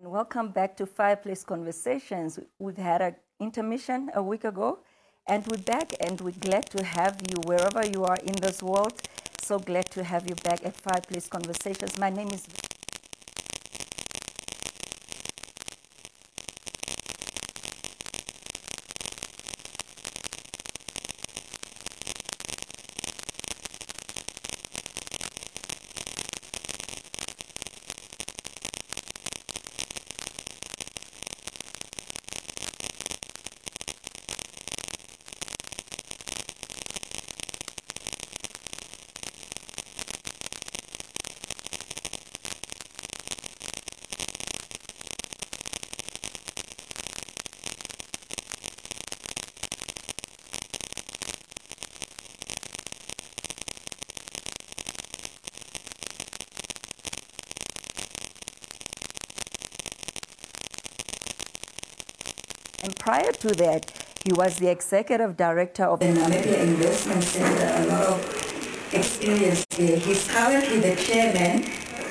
Welcome back to Fireplace Conversations. We've had an intermission a week ago, and we're back, and we're glad to have you wherever you are in this world. So glad to have you back at Fireplace Conversations. My name is And prior to that, he was the executive director of the Namibia Investment Center, a lot of experience there. He's currently the chairman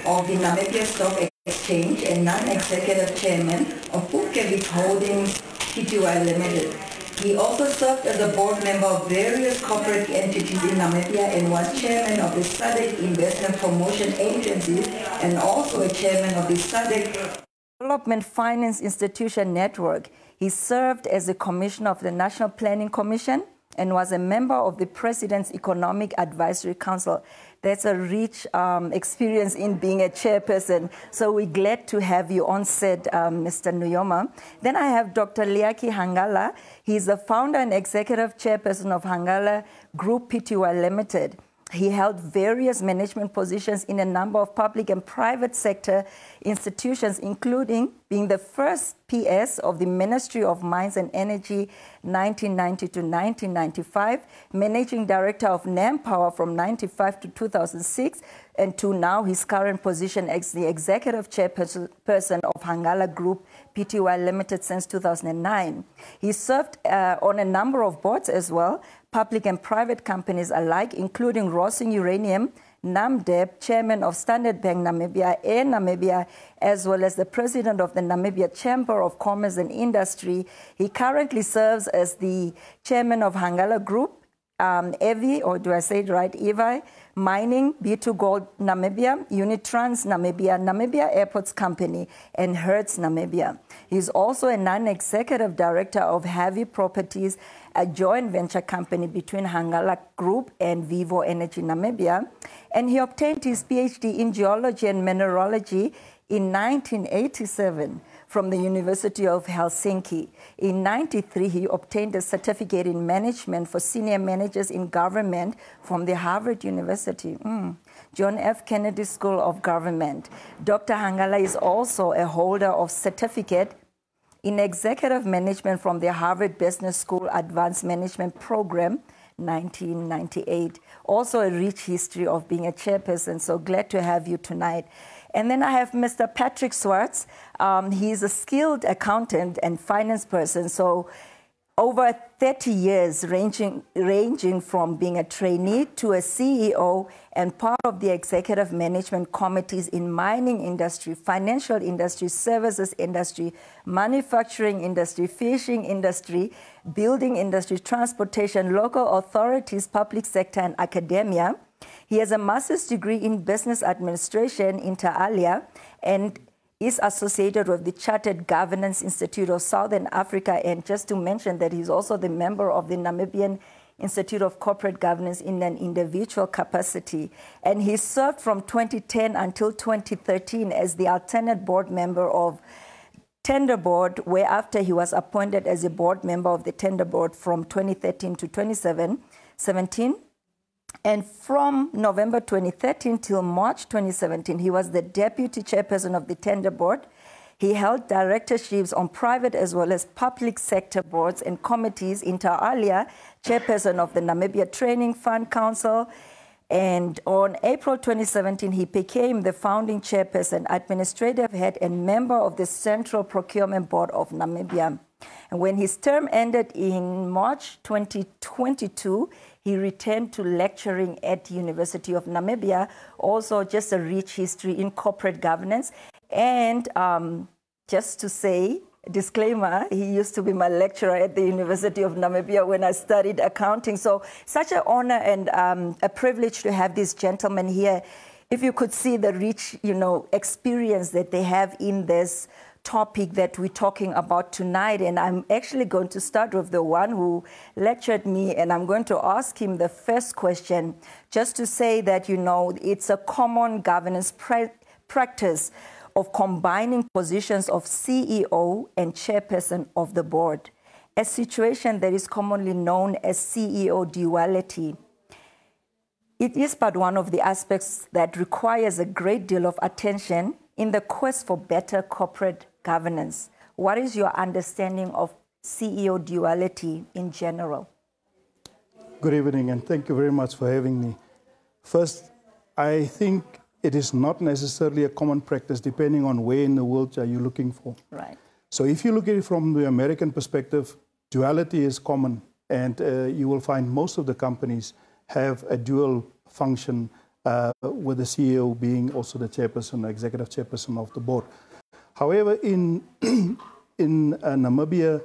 of the Namibia Stock Exchange and non-executive chairman of Fireplace Holdings Pty Limited. He also served as a board member of various corporate entities in Namibia and was chairman of the SADC Investment Promotion Agency and also a chairman of the SADC Development Finance Institution Network. He served as a commissioner of the National Planning Commission and was a member of the President's Economic Advisory Council. That's a rich experience in being a chairperson. So we're glad to have you on set, Mr. Nuyoma. Then I have Dr. Leake Hangala. He's the founder and executive chairperson of Hangala Group Pty Limited. He held various management positions in a number of public and private sector institutions, including being the first PS of the Ministry of Mines and Energy 1990 to 1995, managing director of NAM Power from 1995 to 2006, and to now his current position as the executive chairperson of Hangala Group Pty Limited since 2009. He served on a number of boards as well, public and private companies alike, including Rossing Uranium, NAMDEB, chairman of Standard Bank Namibia, Air Namibia, as well as the president of the Namibia Chamber of Commerce and Industry. He currently serves as the chairman of Hangala Group, EVI, or do I say it right, EVI, Mining, B2 Gold Namibia, Unitrans Namibia, Namibia Airports Company, and Hertz Namibia. He's also a non-executive director of Heavy Properties, a joint venture company between Hangala Group and Vivo Energy Namibia. And he obtained his PhD in geology and mineralogy in 1987 from the University of Helsinki. In 1993, he obtained a certificate in management for senior managers in government from the Harvard University, John F. Kennedy School of Government. Dr. Hangala is also a holder of certificate in executive management from the Harvard Business School Advanced Management Program, 1998. Also a rich history of being a chairperson, so glad to have you tonight. And then I have Mr. Patrick Swartz. He's a skilled accountant and finance person, so over 30 years, ranging from being a trainee to a CEO and part of the executive management committees in mining industry, financial industry, services industry, manufacturing industry, fishing industry, building industry, transportation, local authorities, public sector, and academia. He has a master's degree in business administration, inter alia, and is associated with the Chartered Governance Institute of Southern Africa. And just to mention that he's also the member of the Namibian Institute of Corporate Governance in an individual capacity. And he served from 2010 until 2013 as the alternate board member of Tender Board, whereafter he was appointed as a board member of the Tender Board from 2013 to 2017. And from November 2013 till March 2017, he was the deputy chairperson of the Tender Board. He held directorships on private as well as public sector boards and committees, inter alia, chairperson of the Namibia Training Fund Council. And on April 2017, he became the founding chairperson, administrative head, and member of the Central Procurement Board of Namibia. And when his term ended in March 2022, he returned to lecturing at the University of Namibia, also just a rich history in corporate governance. And just to say, disclaimer, he used to be my lecturer at the University of Namibia when I studied accounting. So such an honor and a privilege to have these gentlemen here. If you could see the rich, experience that they have in this topic that we're talking about tonight. And I'm actually going to start with the one who lectured me, and I'm going to ask him the first question, just to say that, it's a common governance practice of combining positions of CEO and chairperson of the board, a situation that is commonly known as CEO duality. It is but one of the aspects that requires a great deal of attention in the quest for better corporate governance. What is your understanding of CEO duality in general? Good evening, and thank you very much for having me. First, I think it is not necessarily a common practice depending on where in the world are you looking for. Right. So if you look at it from the American perspective, duality is common, and you will find most of the companies have a dual function with the CEO being also the chairperson, executive chairperson of the board. However, in Namibia,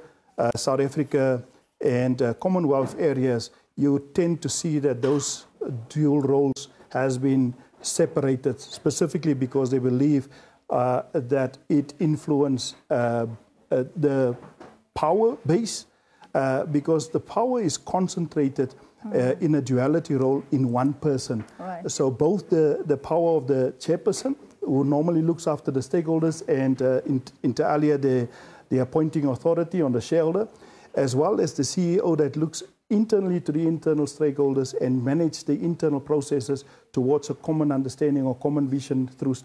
South Africa, and Commonwealth areas, you tend to see that those dual roles has been separated, specifically because they believe that it influences the power base, because the power is concentrated in a duality role in one person. Right. So both the power of the chairperson, who normally looks after the stakeholders, and inter alia the appointing authority on the shareholder, as well as the CEO that looks internally to the internal stakeholders and manage the internal processes towards a common understanding or common vision through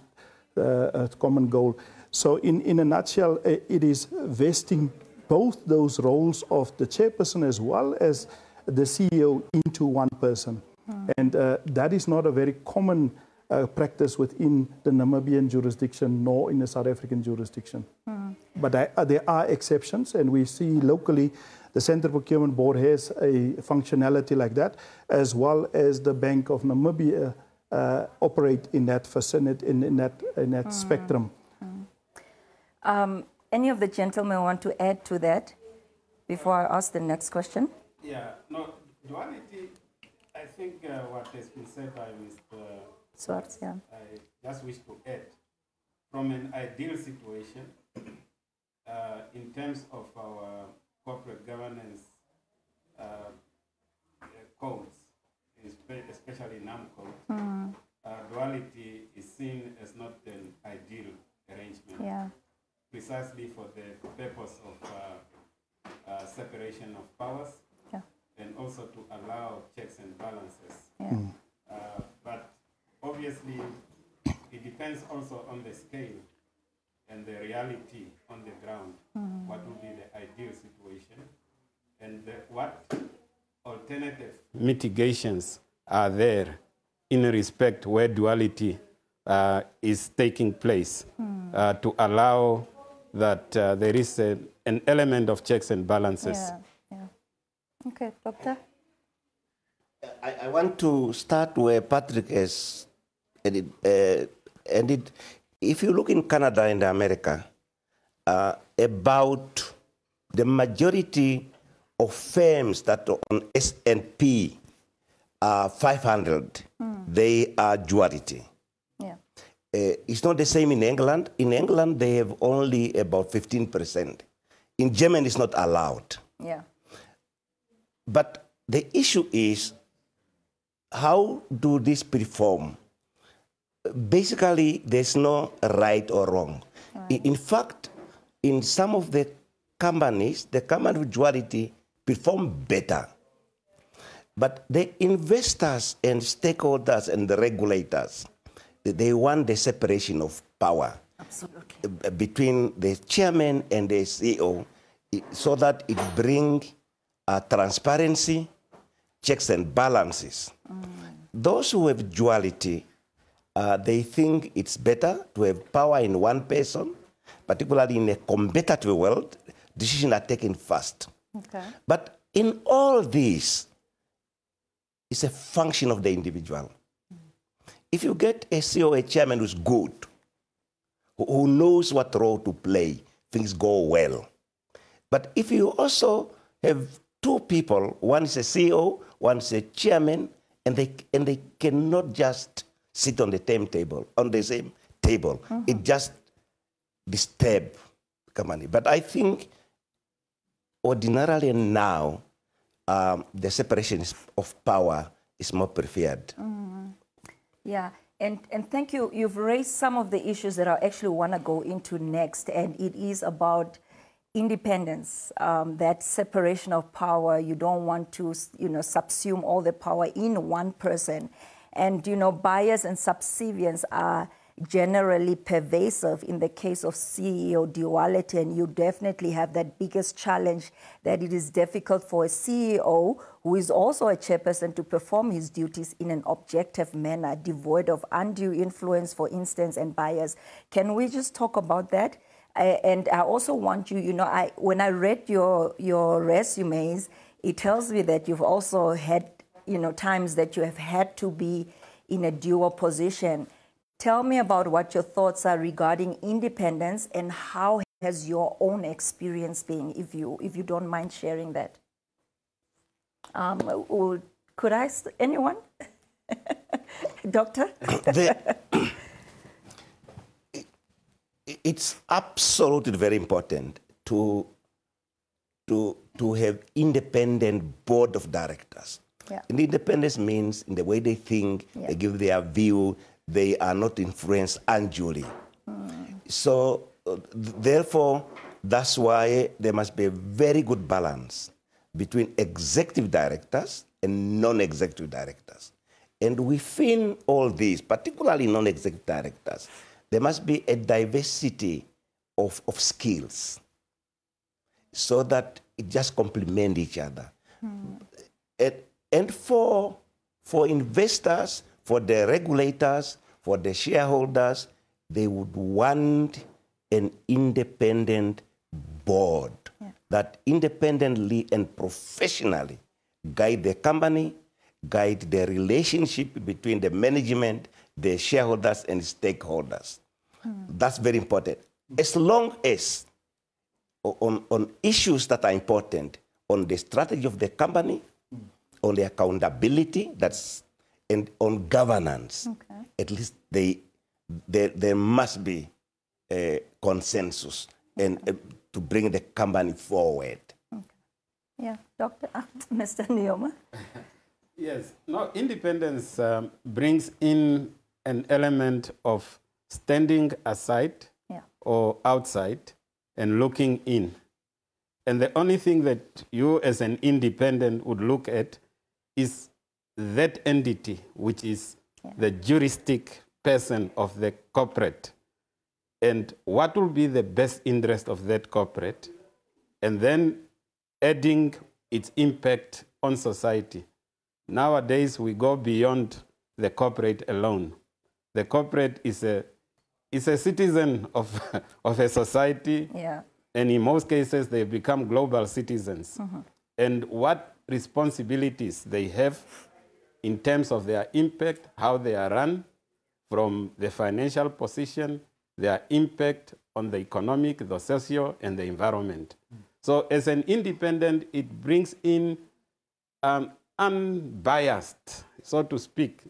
a common goal. So in a nutshell, it is vesting both those roles of the chairperson as well as the CEO into one person. And that is not a very common practice within the Namibian jurisdiction nor in the South African jurisdiction. But there are exceptions, and we see locally the Central Procurement Board has a functionality like that, as well as the Bank of Namibia operate in that vicinity, in that spectrum. Any of the gentlemen want to add to that before I ask the next question? Yeah, no, duality, I think what has been said by Mr. Swartz, yeah. I just wish to add, from an ideal situation, in terms of our corporate governance codes, especially NAM code, duality is seen as not an ideal arrangement. Yeah. Precisely for the purpose of separation of powers, yeah, and also to allow checks and balances. Yeah. But obviously, it depends also on the scale and the reality on the ground. What would be the ideal situation, and what alternative mitigations are there in respect where duality is taking place to allow that there is an element of checks and balances. Yeah, yeah. Okay, Doctor? I want to start where Patrick has ended. If you look in Canada and America, about the majority of firms that are on S&P 500, they are duality. Yeah. It's not the same in England. In England, they have only about 15%. In Germany, it's not allowed. Yeah. But the issue is, how do this perform? Basically, there's no right or wrong. Right. In fact, in some of the companies, the company with duality perform better. But the investors and stakeholders and the regulators, they want the separation of power. Absolutely. Between the chairman and the CEO, so that it brings transparency, checks and balances. Those who have duality, they think it's better to have power in one person, particularly in a competitive world. Decisions are taken fast. Okay. But in all this, it's a function of the individual. If you get a CEO, a chairman who's good, who knows what role to play, things go well. But if you also have two people, one is a CEO, one is a chairman, and they cannot just sit on the same table, it just disturb the company. But I think ordinarily now, the separation of power is more preferred. Yeah, and thank you. You've raised some of the issues that I actually want to go into next, and it is about independence, that separation of power. You don't want to, subsume all the power in one person. And, bias and subservience are generally pervasive in the case of CEO duality, and you definitely have that biggest challenge that it is difficult for a CEO who is also a chairperson to perform his duties in an objective manner, devoid of undue influence, for instance, and bias. Can we just talk about that? And I also want you, when I read your resumes, it tells me that you've also had, times that you have had to be in a dual position. Tell me about what your thoughts are regarding independence and how has your own experience been, if you don't mind sharing that. Could I, anyone? Doctor? It's absolutely very important to have independent board of directors. Yeah. And independence means in the way they think, they give their view, they are not influenced unduly. So therefore, that's why there must be a very good balance between executive directors and non-executive directors. And within all these, particularly non-executive directors, there must be a diversity of skills so that it just complements each other. And for investors, for the regulators, for the shareholders, they would want an independent board that independently and professionally guide the company, guide the relationship between the management, the shareholders, and stakeholders. That's very important. As long as on issues that are important, on the strategy of the company, on the accountability, and on governance, at least there must be a consensus and to bring the company forward. Yeah, Dr. Mr. Nuyoma. Yes, no, independence brings in an element of standing aside or outside and looking in. And the only thing that you as an independent would look at is that entity, which is the juristic person of the corporate, and what will be the best interest of that corporate, and then adding its impact on society. Nowadays, we go beyond the corporate alone. The corporate is a citizen of a society, and in most cases, they become global citizens. And what responsibilities they have in terms of their impact, how they are run, from the financial position, their impact on the economic, the social, and the environment. So as an independent, it brings in unbiased, so to speak,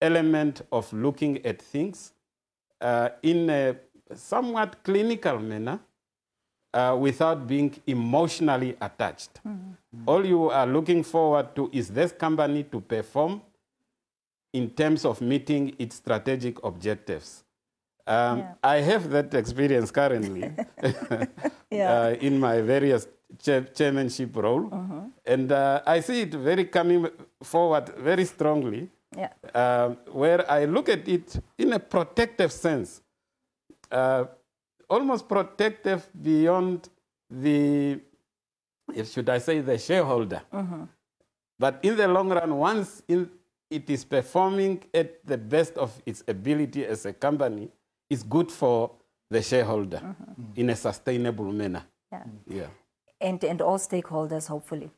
element of looking at things in a somewhat clinical manner without being emotionally attached. All you are looking forward to is this company to perform in terms of meeting its strategic objectives. I have that experience currently in my various chairmanship role, and I see it very coming forward very strongly, where I look at it in a protective sense, almost protective beyond the, should I say, the shareholder. But in the long run, once it is performing at the best of its ability as a company, it's good for the shareholder in a sustainable manner. And all stakeholders, hopefully.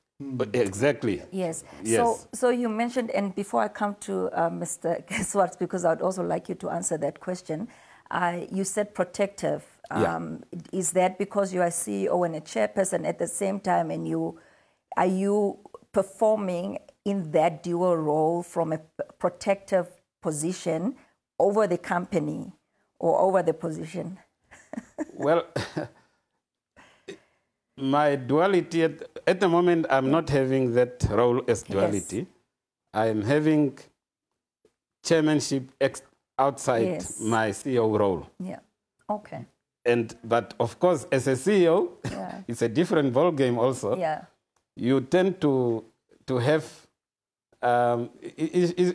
Exactly. Yes. So you mentioned, and before I come to Mr. Swartz, because I'd also like you to answer that question, you said protective. Yeah. Is that because you are CEO and a chairperson at the same time, and are you performing in that dual role from a protective position over the company or over the position? Well, my duality at the moment, I'm not having that role as duality. Yes. I'm having chairmanship outside Yes. my CEO role. Yeah. Okay. But of course, as a CEO, Yeah. it's a different ball game also. Yeah. You tend to have,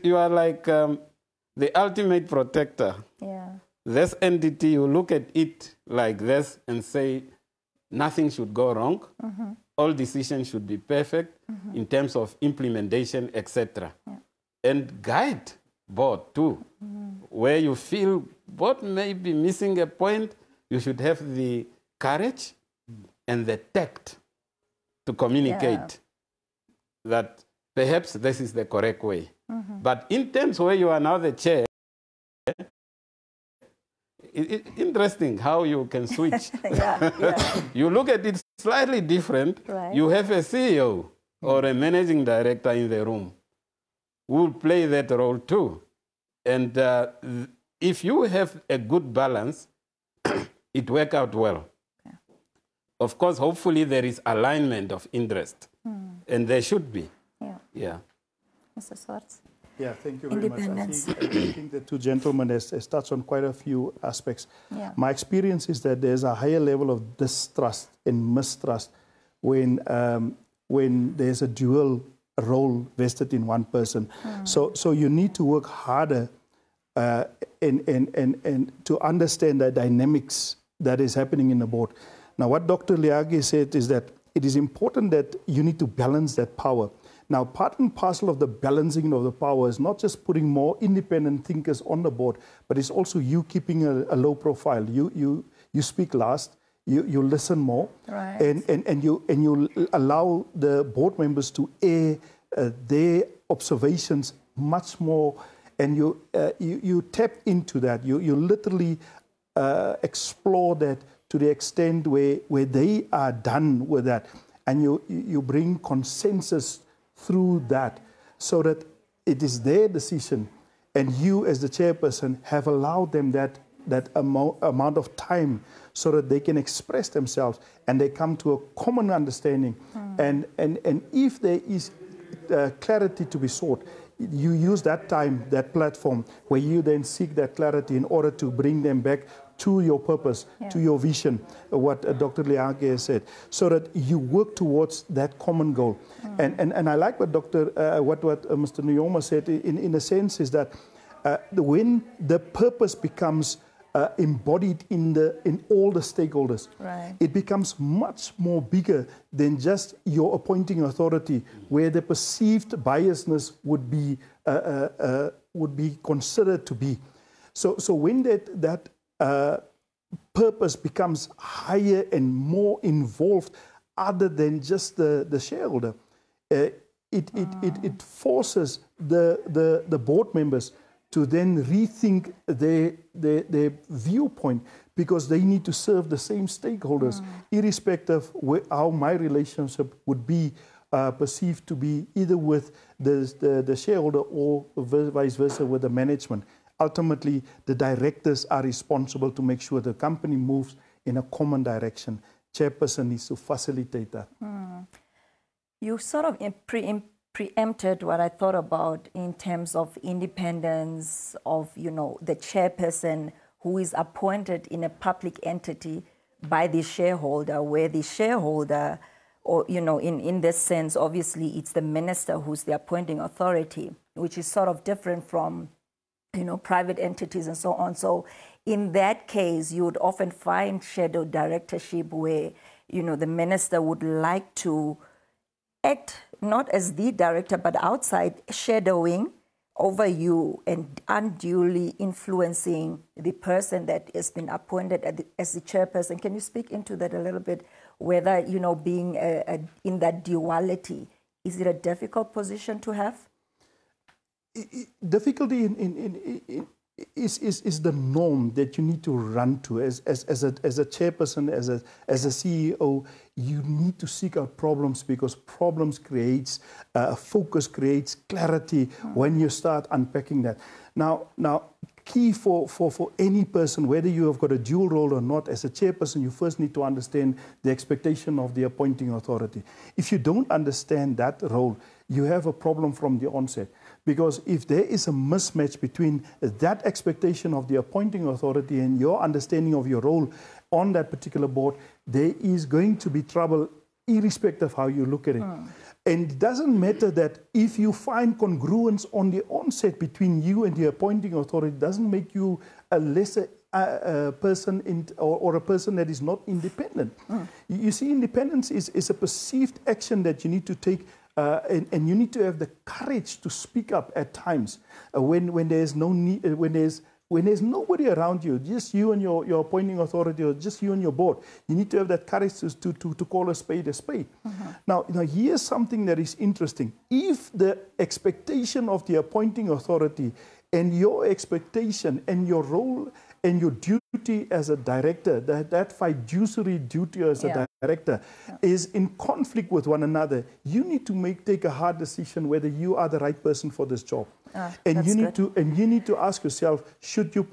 you are like the ultimate protector. Yeah. This entity, you look at it like this and say, nothing should go wrong. Mm-hmm. All decisions should be perfect in terms of implementation, etc. Yeah. And guide board too. Where you feel board may be missing a point, you should have the courage and the tact to communicate that perhaps this is the correct way. But in terms where you are now the chair, interesting how you can switch. Yeah. You look at it slightly different. Right. You have a CEO or a managing director in the room who will play that role too. And if you have a good balance, it works out well. Yeah. Of course, hopefully there is alignment of interest. And there should be. Yeah. Mr. Swartz? Yeah, thank you very much. Independence. I think the two gentlemen has touched on quite a few aspects. Yeah. My experience is that there's a higher level of distrust and mistrust when there's a dual role vested in one person. So you need to work harder and to understand the dynamics that is happening in the board. Now, what Dr. Leake said is that it is important that you need to balance that power. Now, part and parcel of the balancing of the power is not just putting more independent thinkers on the board, but it's also you keeping a low profile. You speak last, you listen more, Right. and you allow the board members to air their observations much more, and you tap into that. You literally explore that to the extent where they are done with that, and you bring consensus through that, so that it is their decision, and you as the chairperson have allowed them that amount of time so that they can express themselves and they come to a common understanding. And if there is clarity to be sought, you use that time, that platform, where you then seek that clarity in order to bring them back to your purpose, to your vision, what Dr. Leake has said, so that you work towards that common goal. And I like what what Mr. Nuyoma said in a sense is that when the purpose becomes embodied in all the stakeholders, Right. it becomes much more bigger than just your appointing authority, where the perceived biasness would be considered to be. So when that purpose becomes higher and more involved, other than just the shareholder, it forces the board members to then rethink their viewpoint, because they need to serve the same stakeholders, irrespective of how my relationship would be perceived to be, either with the shareholder or vice versa with the management. Ultimately, the directors are responsible to make sure the company moves in a common direction. Chairperson needs to facilitate that. You sort of preempted what I thought about in terms of independence of, the chairperson who is appointed in a public entity by the shareholder, where the shareholder, or, in this sense, obviously it's the minister who's the appointing authority, which is sort of different from private entities and so on. So in that case, you would often find shadow directorship where, the minister would like to act not as the director, but outside, shadowing over you and unduly influencing the person that has been appointed as the chairperson. Can you speak into that a little bit? Whether, being in that duality, is it a difficult position to have? Difficulty is the norm that you need to run to as a chairperson, as a CEO. You need to seek out problems, because problems creates focus, creates clarity when you start unpacking that. Now, key for any person, whether you have got a dual role or not, as a chairperson, you first need to understand the expectation of the appointing authority. If you don't understand that role, you have a problem from the onset. Because if there is a mismatch between that expectation of the appointing authority and your understanding of your role on that particular board, there is going to be trouble irrespective of how you look at it. And it doesn't matter that if you find congruence on the onset between you and the appointing authority, it doesn't make you a lesser person or a person that is not independent. You see, independence is a perceived action that you need to take, and you need to have the courage to speak up at times when there's no need, when there's nobody around you, just you and your appointing authority, or just you and your board. You need to have that courage to call a spade a spade. Now, here's something that is interesting. If the expectation of the appointing authority and your expectation and your role and your duty as a director, that fiduciary duty as a director is in conflict with one another, you need to take a hard decision whether you are the right person for this job. And you need to ask yourself, should you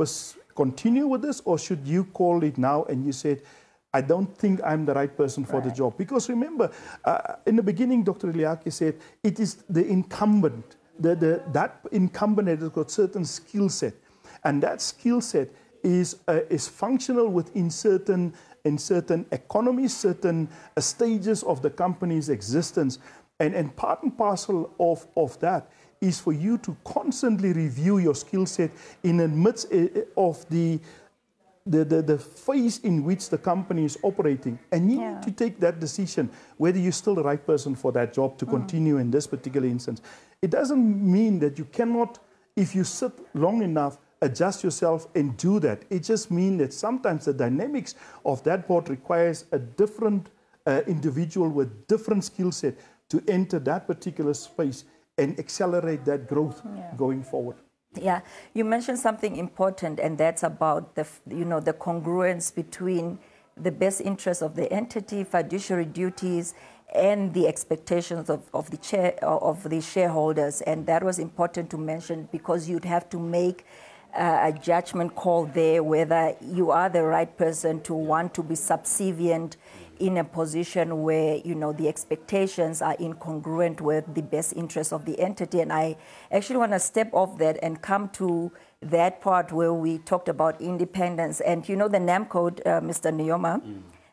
continue with this, or should you call it now and you said, I don't think I'm the right person for the job? Because remember, in the beginning, Dr. Leake said, it is the incumbent, that incumbent has got certain skill set, and that skill set is functional within certain economies, certain stages of the company's existence. And part and parcel of that is for you to constantly review your skill set in the midst of the phase in which the company is operating. And you need to take that decision whether you're still the right person for that job to continue in this particular instance. It doesn't mean that you cannot, if you sit long enough, adjust yourself and do that. It just means that sometimes the dynamics of that board requires a different individual with different skill set to enter that particular space and accelerate that growth going forward. Yeah, you mentioned something important, and that's about the congruence between the best interests of the entity, fiduciary duties, and the expectations of the shareholders. And that was important to mention, because you'd have to make a judgment call there whether you are the right person to want to be subservient in a position where the expectations are incongruent with the best interests of the entity. And I actually want to step off that and come to that part where we talked about independence. And the NAM code, Mr. Nuyoma,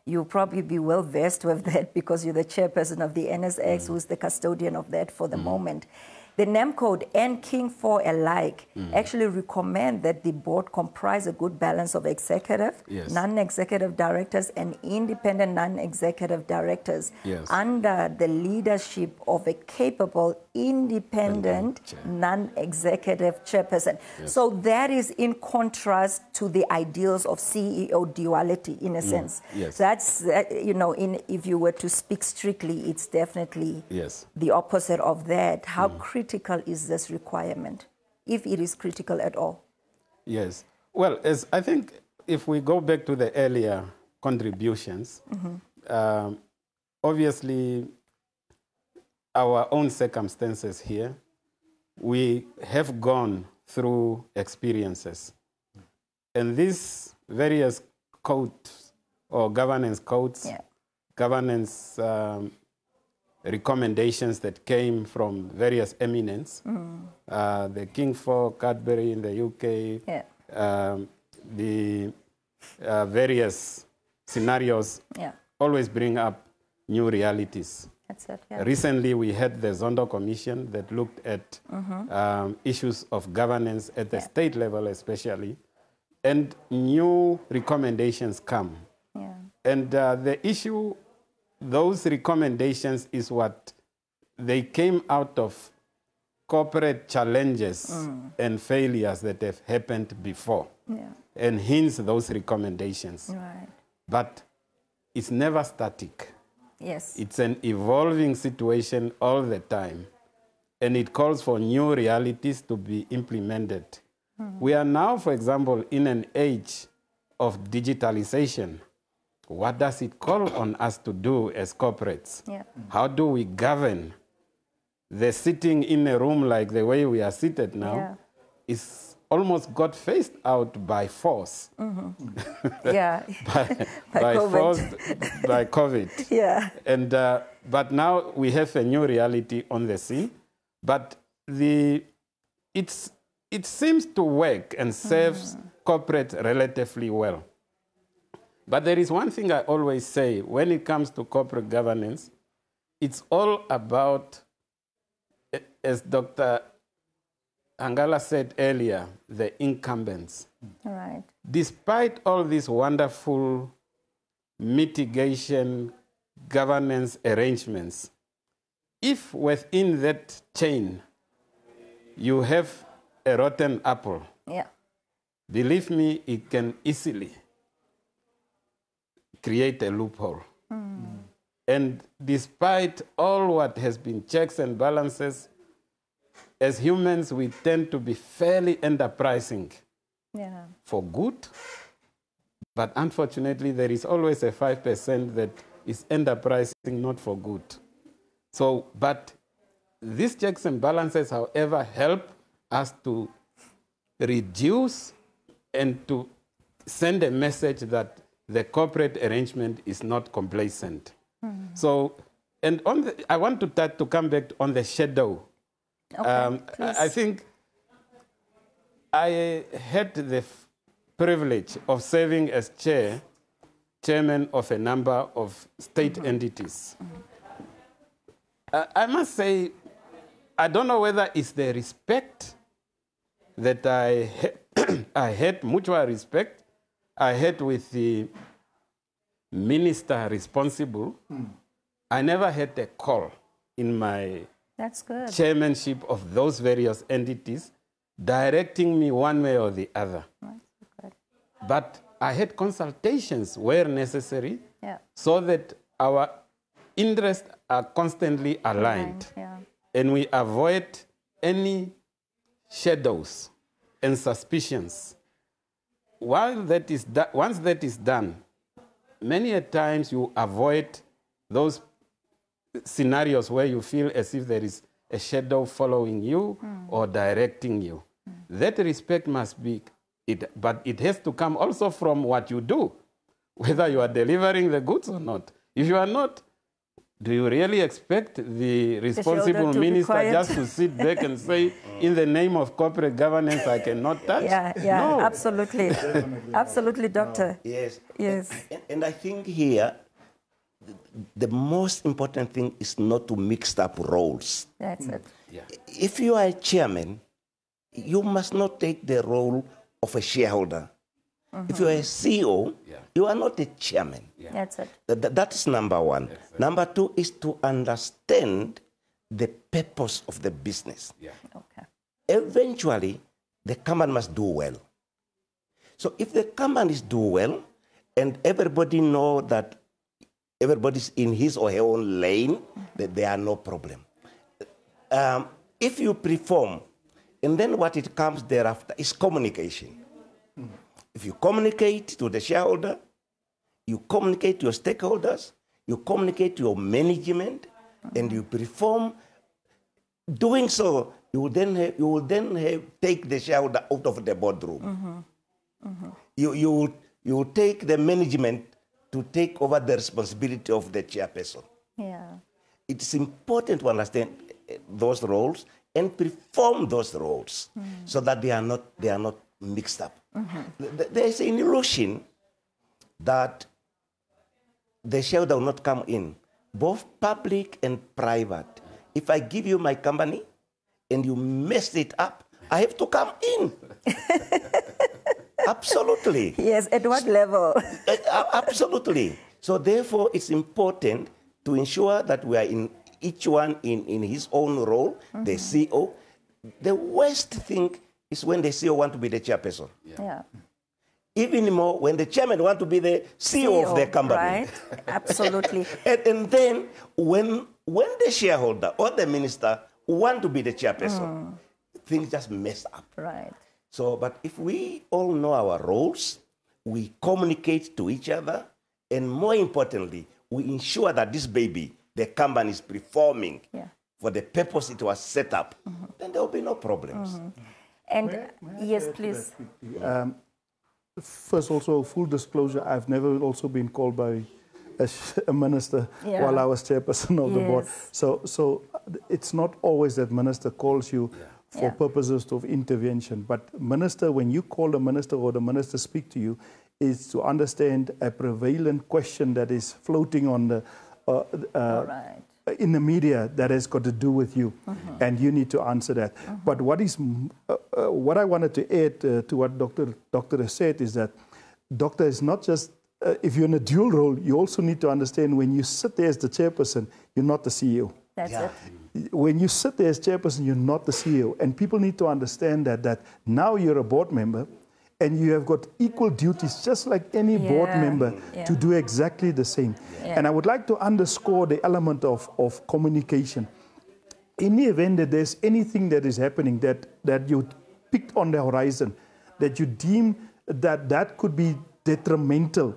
you'll probably be well versed with that, because you're the chairperson of the NSX, who's the custodian of that for the moment. The NAM code and King 4 alike actually recommend that the board comprise a good balance of executive, non-executive directors, and independent non-executive directors under the leadership of a capable, independent, non-executive chairperson. So that is in contrast to the ideals of CEO duality, in a sense. That's, if you were to speak strictly, it's definitely the opposite of that. How critical is this requirement, if it is critical at all? Yes. Well, I think if we go back to the earlier contributions, obviously our own circumstances here, we have gone through experiences. And these various codes or governance codes, governance recommendations that came from various eminence, the King 4, Cadbury in the UK, the various scenarios always bring up new realities. That's it, Recently, we had the Zondo Commission that looked at issues of governance at the state level especially, and new recommendations come. And the issue, those recommendations is what they came out of corporate challenges and failures that have happened before. And hence those recommendations. But it's never static. It's an evolving situation all the time. And it calls for new realities to be implemented We are now, for example, in an age of digitalization. What does it call on us to do as corporates? Yeah. How do we govern? The sitting in a room like the way we are seated now is almost got phased out by force. Yeah. by COVID. force, by COVID. Yeah. And, but now we have a new reality on the scene. But it seems to work and serves corporate relatively well. But there is one thing I always say when it comes to corporate governance, it's all about, as Dr. Hangala said earlier, the incumbents. Right. Despite all these wonderful mitigation governance arrangements, if within that chain you have a rotten apple, Yeah. believe me, it can easily create a loophole. And despite all what has been checks and balances, as humans, we tend to be fairly enterprising Yeah. for good. But unfortunately, there is always a 5% that is enterprising not for good. So, but these checks and balances, however, help us to reduce and to send a message that the corporate arrangement is not complacent. So, and I want to come back on the shadow. Okay, I think I had the privilege of serving as chairman of a number of state entities. I must say, I don't know whether it's the respect that I had, mutual respect I had with the minister responsible. I never had a call in my That's good. chairmanship of those various entities directing me one way or the other. That's good. But I had consultations where necessary Yeah. so that our interests are constantly aligned. Yeah. And we avoid any shadows and suspicions. Once that is done, many a times you avoid those scenarios where you feel as if there is a shadow following you or directing you. That respect must be it, but it has to come also from what you do, whether you are delivering the goods or not. If you are not, do you really expect the responsible minister just to sit back and say, in the name of corporate governance, I cannot touch? Yeah, No. absolutely. Absolutely, Doctor. Yes. Yes. And I think here, the most important thing is not to mix up roles. That's it. Yeah. If you are a chairman, you must not take the role of a shareholder. If you are a CEO, you are not a chairman. That's it. That is number one. Number two is to understand the purpose of the business. Okay. Eventually, the company must do well. So if the companies do well, and everybody know that everybody's in his or her own lane, that there are no problem. If you perform, and then what it comes thereafter is communication. If you communicate to the shareholder, you communicate to your stakeholders, you communicate to your management, and you perform. Doing so, you will then take the shareholder out of the boardroom. You will take the management to take over the responsibility of the chairperson. Yeah. It's important to understand those roles and perform those roles so that they are not mixed up. There is an illusion that the shareholder will not come in, both public and private. If I give you my company and you mess it up, I have to come in. Absolutely. Yes, at what level? Absolutely. So therefore, it's important to ensure that we are in each one in his own role, the CEO. The worst thing is when the CEO want to be the chairperson. Yeah. Even more when the chairman want to be the CEO of the company. Right, absolutely. and then when the shareholder or the minister want to be the chairperson, things just mess up. Right. So, but if we all know our roles, we communicate to each other, and more importantly, we ensure that this baby, the company, is performing for the purpose it was set up, then there will be no problems. And yes, please. First, also, full disclosure, I've never also been called by a minister while I was chairperson of the board. So it's not always that minister calls you for purposes of intervention. But minister, when you call the minister or the minister speak to you, is to understand a prevalent question that is floating on the in the media that has got to do with you, and you need to answer that. But what I wanted to add to what Doctor has said is that Doctor is not just if you're in a dual role, you also need to understand when you sit there as the chairperson, you're not the CEO. That's it. When you sit there as chairperson, you're not the CEO. And people need to understand that now you're a board member and you have got equal duties, just like any board member, to do exactly the same. And I would like to underscore the element of communication. In the event that there's anything that is happening that you picked on the horizon, that you deem that could be detrimental,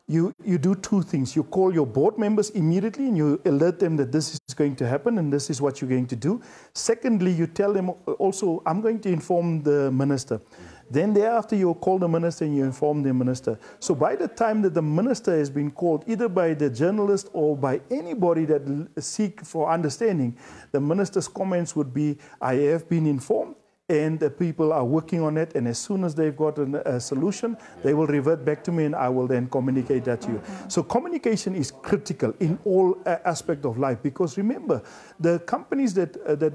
you do two things. You call your board members immediately and you alert them that this is going to happen and this is what you're going to do. Secondly, you tell them also, I'm going to inform the minister. Then thereafter, you call the minister and you inform the minister. So by the time that the minister has been called, either by the journalist or by anybody that seek for understanding, the minister's comments would be, I have been informed, and the people are working on it, and as soon as they've got a solution, they will revert back to me, and I will then communicate that to you. So communication is critical in all aspects of life, because remember, the companies that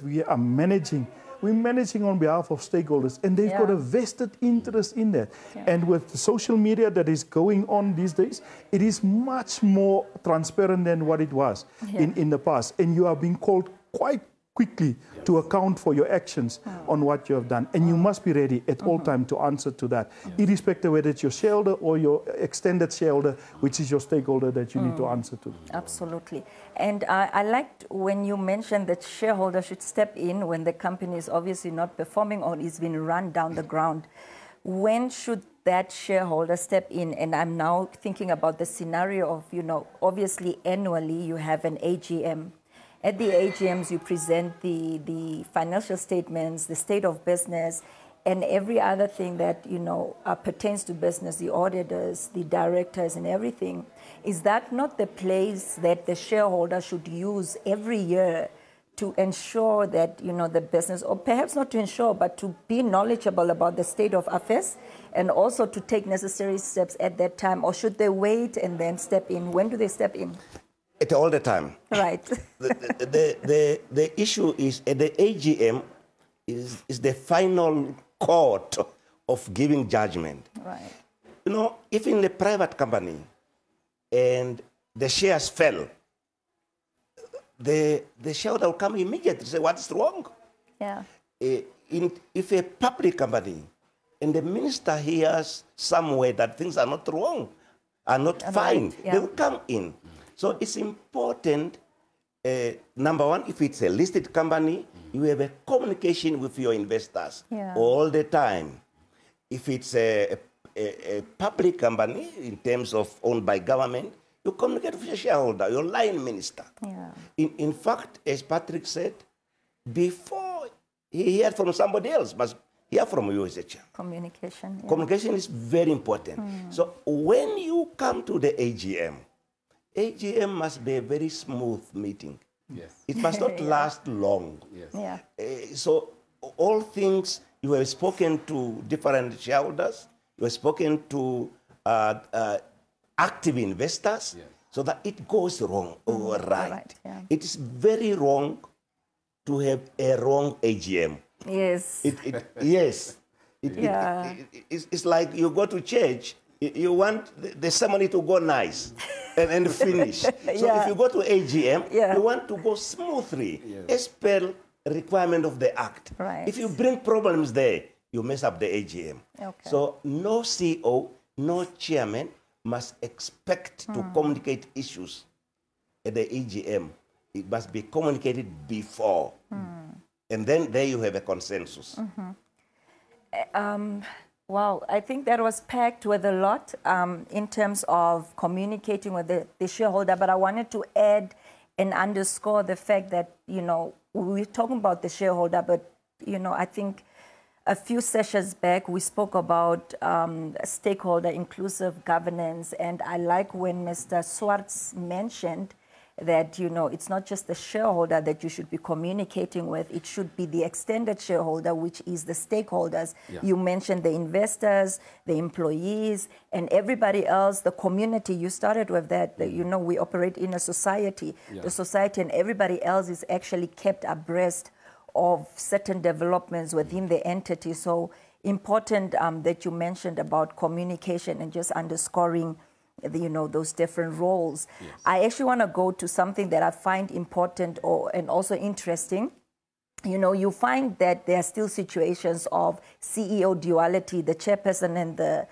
we are managing, we're managing on behalf of stakeholders, and they've got a vested interest in that. And with social media that is going on these days, it is much more transparent than what it was in the past, and you are being called quite quickly to account for your actions on what you have done. And you must be ready at all times to answer to that, irrespective whether it's your shareholder or your extended shareholder, which is your stakeholder that you need to answer to. Absolutely. And I liked when you mentioned that shareholders should step in when the company is obviously not performing or is being run down the ground. When should that shareholder step in? And I'm now thinking about the scenario of, obviously annually you have an AGM. At the AGMs, you present the financial statements, the state of business, and every other thing that, pertains to business, the auditors, the directors, and everything. Is that not the place that the shareholder should use every year to ensure that, the business, or perhaps not to ensure, but to be knowledgeable about the state of affairs and also to take necessary steps at that time? Or should they wait and then step in? When do they step in? At all the time. Right. The issue is at the AGM is the final court of giving judgment. Right. If in a private company and the shares fell, the shareholder will come immediately and say, what's wrong? Yeah. If a public company and the minister hears somewhere that things are not wrong, are not fine, they will come in. So it's important, number one, if it's a listed company, you have a communication with your investors all the time. If it's a public company, in terms of owned by government, you communicate with your shareholder, your line minister. Yeah. In fact, as Patrick said, before he heard from somebody else, must hear from you as a chair. Communication. Yeah. Communication is very important. So when you come to the AGM must be a very smooth meeting. Yes. It must not last long. Yes. Yeah. So all things, you have spoken to different shareholders, you have spoken to active investors, so that it goes wrong or right. Yeah. It is very wrong to have a wrong AGM. Yes. Yes. It's like you go to church, you want the ceremony to go nice and finish. So if you go to AGM, you want to go smoothly, as per requirement of the Act. Right. If you bring problems there, you mess up the AGM. Okay. So no CEO, no chairman must expect to communicate issues at the AGM. It must be communicated before. And then there you have a consensus. Wow, I think that was packed with a lot in terms of communicating with the shareholder, but I wanted to add and underscore the fact that, you know, we're talking about the shareholder, but, you know, I think a few sessions back we spoke about stakeholder inclusive governance, and I like when Mr. Swartz mentioned that, you know, it's not just the shareholder that you should be communicating with, it should be the extended shareholder, which is the stakeholders. Yeah. You mentioned the investors, the employees, and everybody else, the community. You started with that, you know, we operate in a society. Yeah. The society and everybody else is actually kept abreast of certain developments within the entity. So important that you mentioned about communication and just underscoring you know, those different roles. Yes. I actually want to go to something that I find important and also interesting. You know, you find that there are still situations of CEO duality, the chairperson and the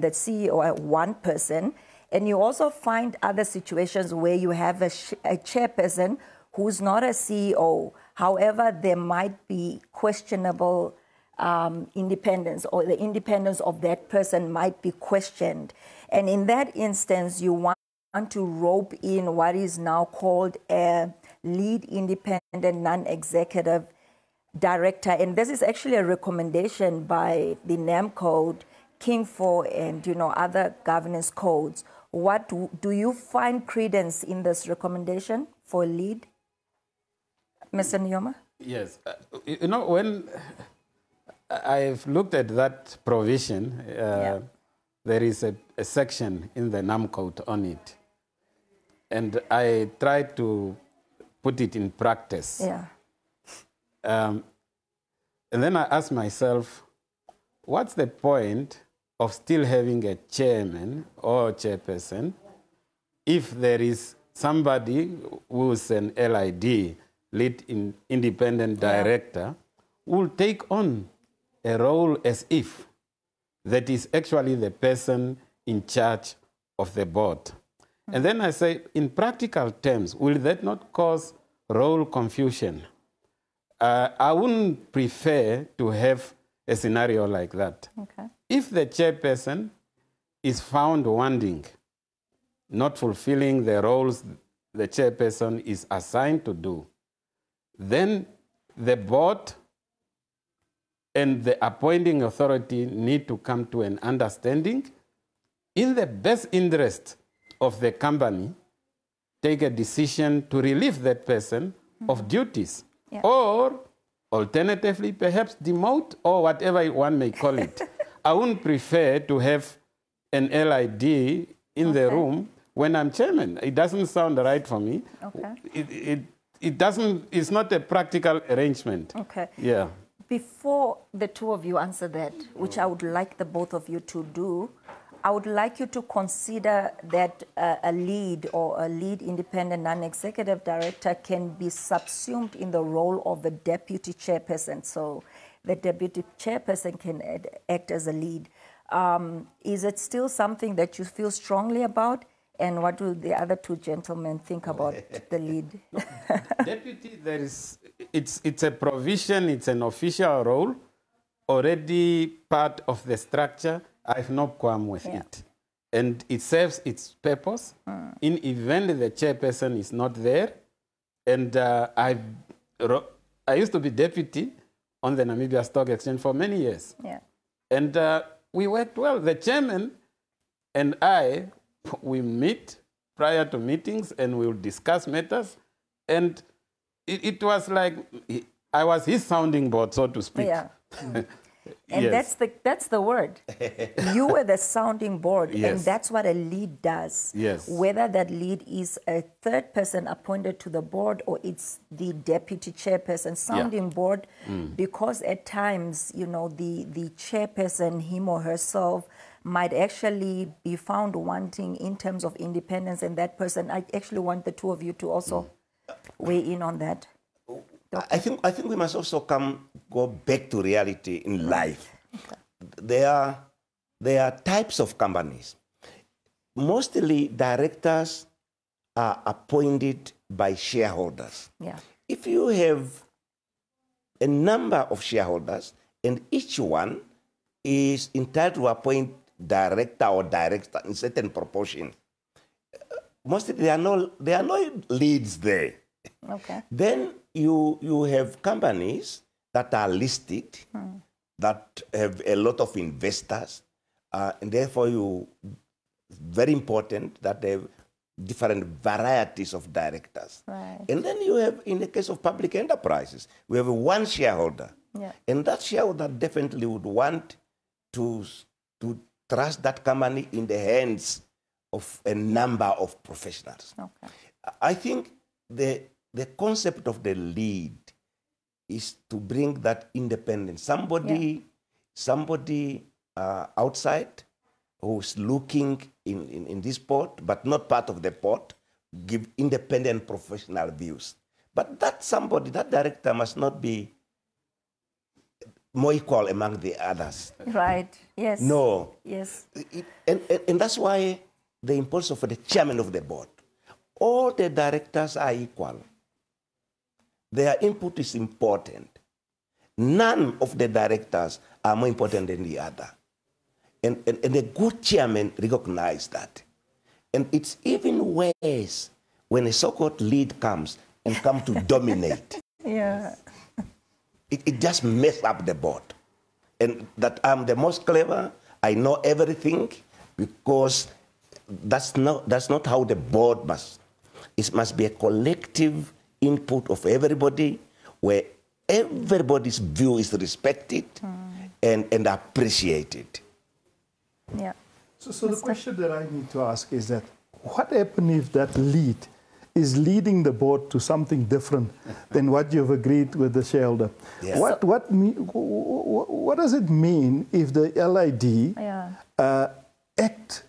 CEO are one person. And you also find other situations where you have a chairperson who's not a CEO. However, there might be questionable independence, or the independence of that person might be questioned. And in that instance, you want to rope in what is now called a lead independent non-executive director. And this is actually a recommendation by the NAM Code, King 4, and, you know, other governance codes. What do you find credence in this recommendation for lead? Mr. Nuyoma? Yes. You know, when I've looked at that provision, yeah. There is a section in the NAM Code on it. And I tried to put it in practice. Yeah. And then I asked myself, what's the point of still having a chairman or chairperson if there is somebody who's an LID, lead independent director, who will take on a role as if that is actually the person in charge of the board. Mm-hmm. And then I say, in practical terms, will that not cause role confusion? I wouldn't prefer to have a scenario like that. Okay. If the chairperson is found wanting, not fulfilling the roles the chairperson is assigned to do, then the board and the appointing authority need to come to an understanding in the best interest of the company, take a decision to relieve that person of duties. Yeah. Or alternatively, perhaps demote or whatever one may call it. I wouldn't prefer to have an LID in the room when I'm chairman. It doesn't sound right for me. Okay. It doesn't, it's not a practical arrangement. Okay. Yeah. Before the two of you answer that, which I would like the both of you to do, I would like you to consider that a lead or a lead independent non-executive director can be subsumed in the role of the deputy chairperson. So the deputy chairperson can act as a lead. Is it still something that you feel strongly about? And what do the other two gentlemen think about the lead? Deputy, it's a provision, it's an official role, already part of the structure. I have no qualm with it. And it serves its purpose in event the chairperson is not there. And I used to be deputy on the Namibia Stock Exchange for many years. Yeah. And we worked well. The chairman and I, we meet prior to meetings and we'll discuss matters. And it was like I was his sounding board, so to speak. Yeah. And yes. that's the word. You were the sounding board, yes. And that's what a lead does. Yes. Whether that lead is a third person appointed to the board or it's the deputy chairperson, sounding board, because at times, you know, the chairperson, him or herself, might actually be found wanting in terms of independence, and that person, I actually want the two of you to also weigh in on that. I think we must also go back to reality in life. Okay. There are types of companies. Mostly directors are appointed by shareholders. Yeah. If you have a number of shareholders and each one is entitled to appoint director or director in certain proportion. Mostly there are no leads there. Okay. Then you have companies that are listed, that have a lot of investors, and therefore very important that they have different varieties of directors. Right. And then you have, in the case of public enterprises, we have one shareholder. Yeah. And that shareholder definitely would want to trust that company in the hands of a number of professionals. Okay. I think the concept of the lead is to bring that independence. Somebody outside who's looking in this port, but not part of the port, give independent professional views. But that somebody, that director must not be more equal among the others. Right, yes. No. Yes. And that's why the impulse of the chairman of the board. All the directors are equal. Their input is important. None of the directors are more important than the other. And a good chairman recognizes that. And it's even worse when a so-called lead comes and comes to dominate. Yeah. It just messes up the board. And that I'm the most clever, I know everything, because that's not how the board must. It must be a collective input of everybody, where everybody's view is respected and appreciated. Yeah. So the question that I need to ask is that, what happens if that lead is leading the board to something different than what you've agreed with the shareholder? Yes. What does it mean if the LID act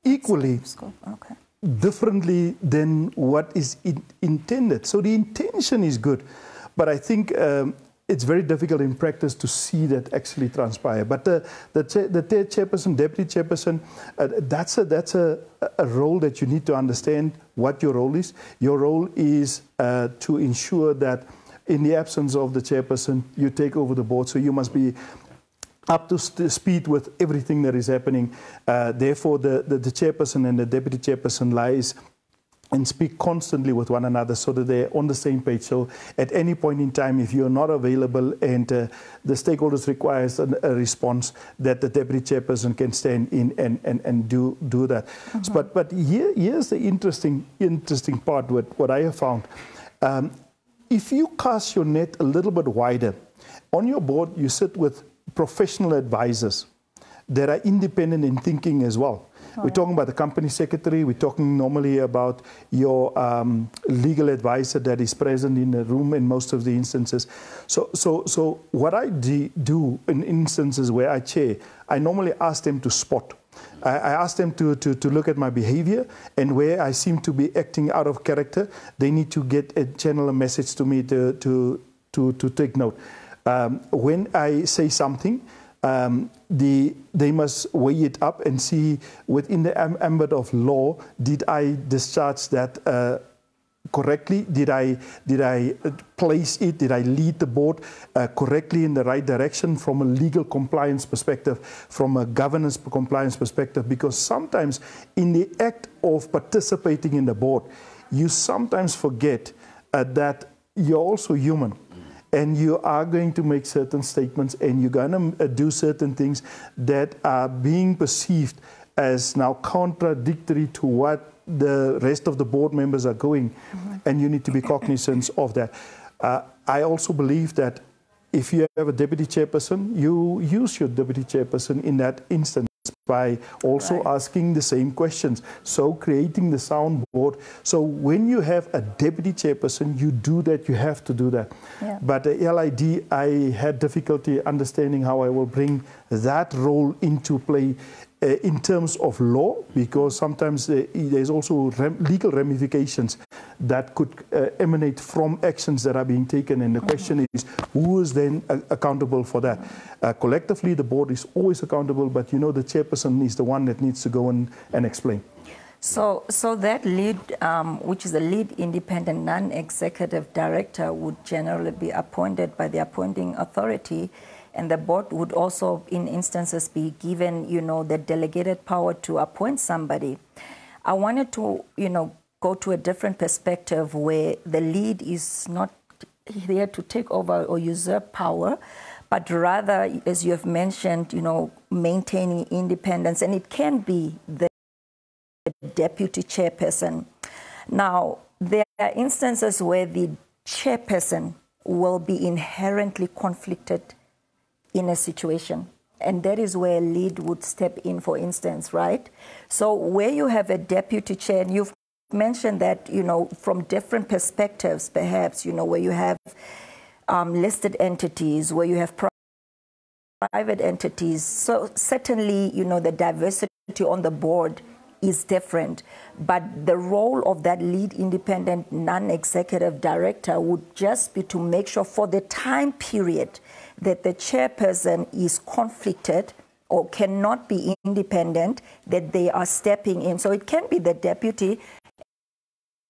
equally differently than what is intended? So the intention is good, but I think it's very difficult in practice to see that actually transpire. But the chairperson, deputy chairperson, that's a role that you need to understand what your role is. Your role is to ensure that in the absence of the chairperson, you take over the board. So you must be up to speed with everything that is happening. Therefore, the chairperson and the deputy chairperson lies and speak constantly with one another so that they're on the same page. So at any point in time, if you're not available and the stakeholders requires a response, that the deputy chairperson can stand in and do that. But here's the interesting part with what I have found. If you cast your net a little bit wider, on your board you sit with professional advisors that are independent in thinking as well. We're talking about the company secretary. We're talking normally about your legal advisor that is present in the room in most of the instances. So what I do in instances where I chair, I normally ask them to spot. I ask them to look at my behavior, and where I seem to be acting out of character, they need to channel a message to me to take note. When I say something, they must weigh it up and see within the ambit of law, did I discharge that correctly? Did I place it? Did I lead the board correctly in the right direction from a legal compliance perspective, from a governance compliance perspective? Because sometimes in the act of participating in the board, you sometimes forget that you're also human. And you are going to make certain statements, and you're going to do certain things that are being perceived as now contradictory to what the rest of the board members are going. And you need to be cognizant of that. I also believe that if you have a deputy chairperson, you use your deputy chairperson in that instance by also asking the same questions. So creating the soundboard. So when you have a deputy chairperson, you do that, you have to do that. Yeah. But the LID, I had difficulty understanding how I will bring that role into play in terms of law, because sometimes there's also legal ramifications that could emanate from actions that are being taken. And the question is, who is then accountable for that? Collectively, the board is always accountable, but you know the chairperson is the one that needs to go and explain. So that lead, which is the lead independent non-executive director, would generally be appointed by the appointing authority. And the board would also, in instances, be given, the delegated power to appoint somebody. I wanted to, go to a different perspective where the lead is not here to take over or usurp power, but rather, as you have mentioned, maintaining independence. And it can be the deputy chairperson. Now, there are instances where the chairperson will be inherently conflicted in a situation. And that is where a lead would step in, for instance, right? So where you have a deputy chair, and you've mentioned that, from different perspectives, perhaps, where you have listed entities, where you have private entities. So certainly, the diversity on the board is different. But the role of that lead independent non-executive director would just be to make sure for the time period that the chairperson is conflicted or cannot be independent, that they are stepping in. So it can be the deputy,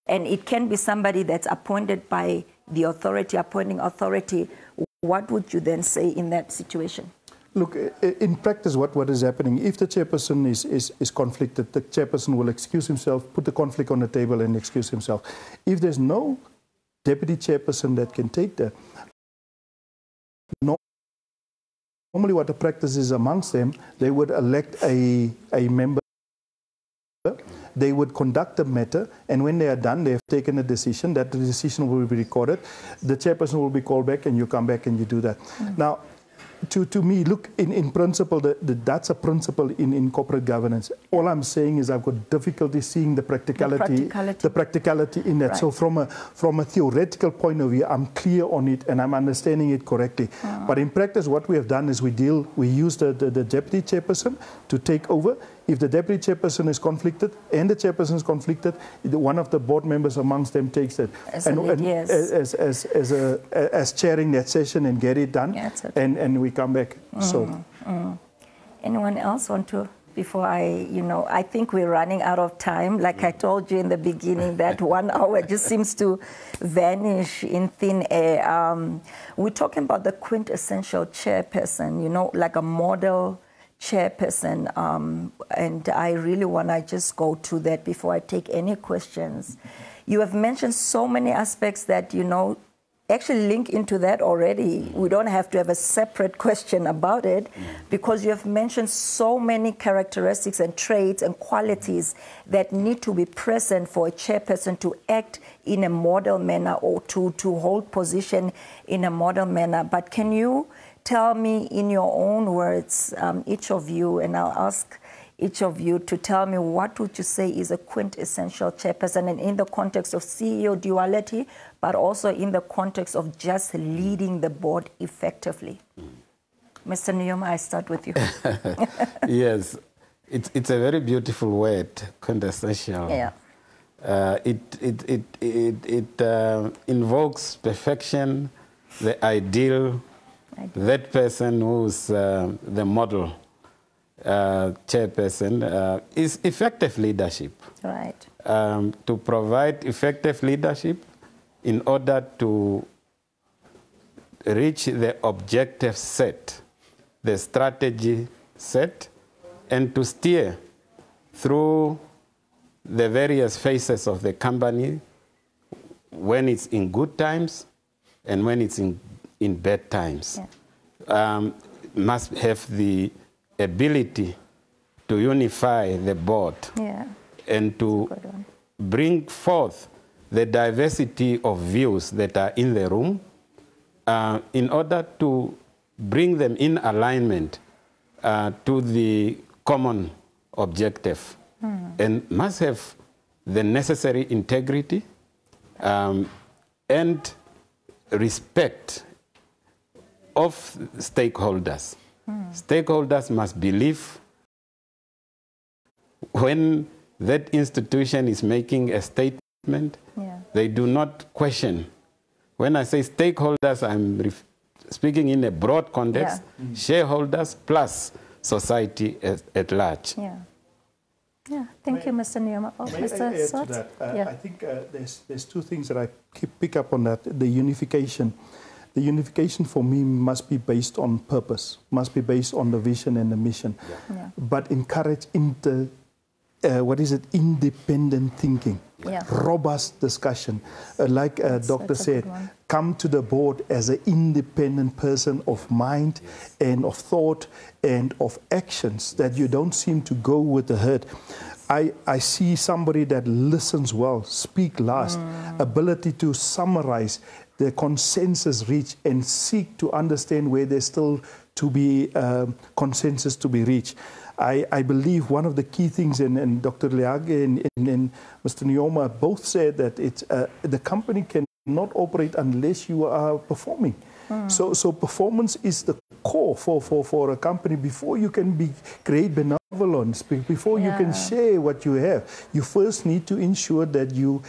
and it can be somebody that's appointed by the authority, appointing authority. What would you then say in that situation? Look, in practice, what is happening, if the chairperson is conflicted, the chairperson will excuse himself, put the conflict on the table and excuse himself. If there's no deputy chairperson that can take that, normally what the practice is amongst them, they would elect a member, they would conduct the matter, and when they are done, they have taken a decision, that the decision will be recorded, the chairperson will be called back, and you come back and you do that. Now, to me, look, in principle, that's a principle in corporate governance. All I'm saying is I've got difficulty seeing the practicality in that. Right. So from a theoretical point of view, I'm clear on it and I'm understanding it correctly. But in practice, what we have done is we use the deputy chairperson to take over. If the deputy chairperson is conflicted and the chairperson is conflicted, one of the board members amongst them takes it as chairing that session and get it done, and we come back. Anyone else want to? Before I think we're running out of time. Like I told you in the beginning, that 1 hour just seems to vanish in thin air. We're talking about the quintessential chairperson, like a model chairperson, and I really want to just go to that before I take any questions. You have mentioned so many aspects that, actually link into that already. We don't have to have a separate question about it, because you have mentioned so many characteristics and traits and qualities that need to be present for a chairperson to act in a model manner or to hold position in a model manner. But can you tell me in your own words, each of you, and I'll ask each of you to tell me what would you say is a quintessential chairperson, and in the context of CEO duality, but also in the context of just leading the board effectively. Mr. Nuyoma, I start with you. Yes, it's a very beautiful word, quintessential. Yeah. It invokes perfection, the ideal. That person who's the model chairperson is effective leadership. Right. To provide effective leadership in order to reach the objective set, the strategy set, and to steer through the various phases of the company when it's in good times and when it's in bad times. Yeah. Must have the ability to unify the board and to bring forth the diversity of views that are in the room in order to bring them in alignment to the common objective, and must have the necessary integrity and respect of stakeholders. Stakeholders must believe when that institution is making a statement, they do not question. When I say stakeholders, I'm speaking in a broad context, shareholders plus society at large. Thank you, Mr. Nuyoma. Mr. Swartz? I think there's two things that I pick up on that, the unification. the unification for me must be based on purpose, must be based on the vision and the mission, but encourage independent thinking, robust discussion. Like Doctor said, come to the board as an independent person of mind and of thought and of actions, that you don't seem to go with the herd. I see somebody that listens well, speak last, ability to summarize, the consensus reach, and seek to understand where there's still to be consensus to be reached. I believe one of the key things, and Dr. Leake and Mr. Nuyoma both said that it's, the company cannot operate unless you are performing. So performance is the core for a company. Before you can create benevolence, before you can share what you have, you first need to ensure that you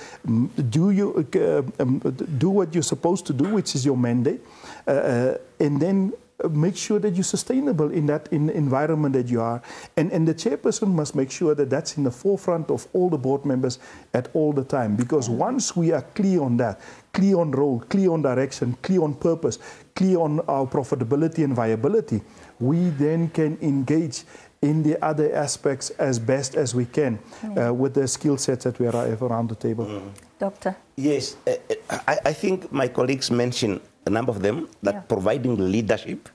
do what you're supposed to do, which is your mandate, and then make sure that you're sustainable in that environment that you are. And the chairperson must make sure that that's in the forefront of all the board members at all the time. Because once we are clear on that, clear on role, clear on direction, clear on purpose, clear on our profitability and viability, we then can engage in the other aspects as best as we can with the skill sets that we have around the table. Doctor? Yes, I think my colleagues mentioned a number of them, that providing leadership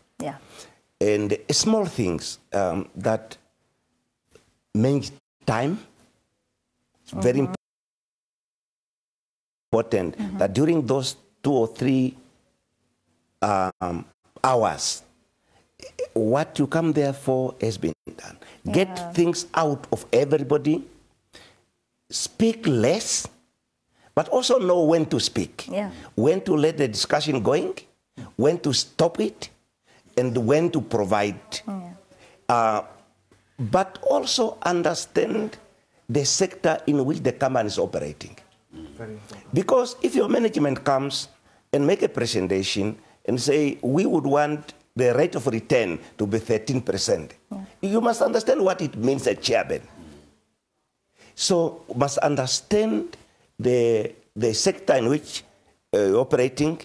and small things that manage time. It's very important that during those 2 or 3 hours, what you come there for has been done. Get things out of everybody, speak less, but also know when to speak, when to let the discussion going, when to stop it, and when to provide. But also understand the sector in which the company is operating. Because if your management comes and make a presentation and say, we would want the rate of return to be 13%, you must understand what it means as chairman. So must understand the sector in which you're operating,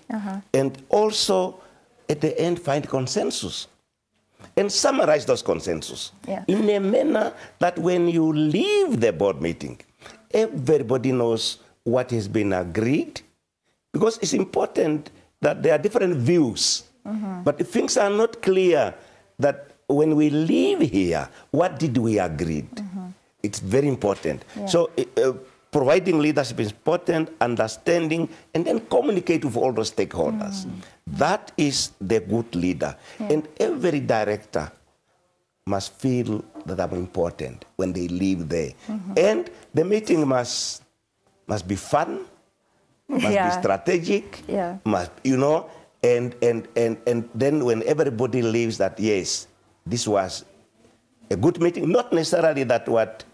and also at the end find consensus and summarize those consensus in a manner that when you leave the board meeting, everybody knows what has been agreed, because it's important that there are different views, but if things are not clear, that when we leave here, what did we agree? It's very important. So providing leadership is important, understanding, and then communicate with all the stakeholders. That is the good leader. And every director must feel that I'm important when they leave there. And the meeting must be fun, must be strategic, must, you know, and then when everybody leaves that, yes, this was a good meeting, not necessarily that what